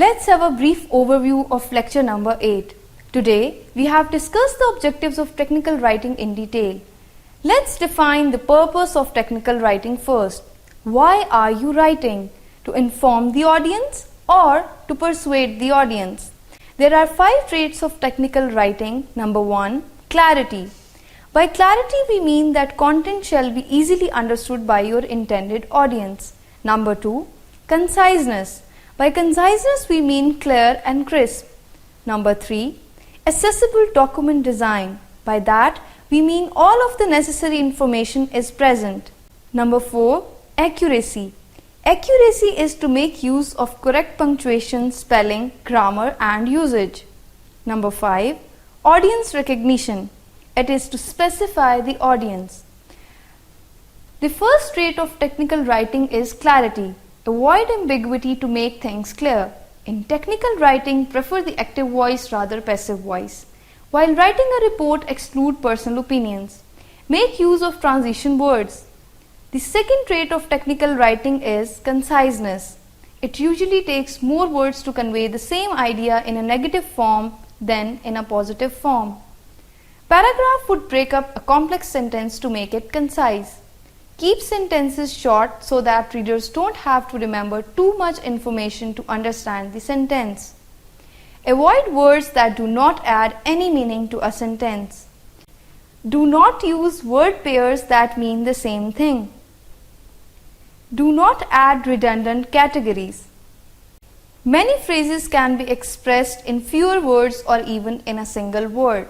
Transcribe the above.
Let's have a brief overview of lecture number 8. Today, we have discussed the objectives of technical writing in detail. Let's define the purpose of technical writing first. Why are you writing? To inform the audience or to persuade the audience? There are 5 traits of technical writing. Number 1, clarity. By clarity, we mean that content shall be easily understood by your intended audience. Number 2, conciseness. By conciseness, we mean clear and crisp. Number 3, accessible document design. By that, we mean all of the necessary information is present. Number 4, accuracy. Accuracy is to make use of correct punctuation, spelling, grammar and usage. Number 5, audience recognition. It is to specify the audience. The first trait of technical writing is clarity. Avoid ambiguity to make things clear. In technical writing, prefer the active voice rather passive voice. While writing a report, exclude personal opinions. Make use of transition words. The second trait of technical writing is conciseness. It usually takes more words to convey the same idea in a negative form than in a positive form. Paragraph would break up a complex sentence to make it concise. Keep sentences short so that readers don't have to remember too much information to understand the sentence. Avoid words that do not add any meaning to a sentence. Do not use word pairs that mean the same thing. Do not add redundant categories. Many phrases can be expressed in fewer words or even in a single word.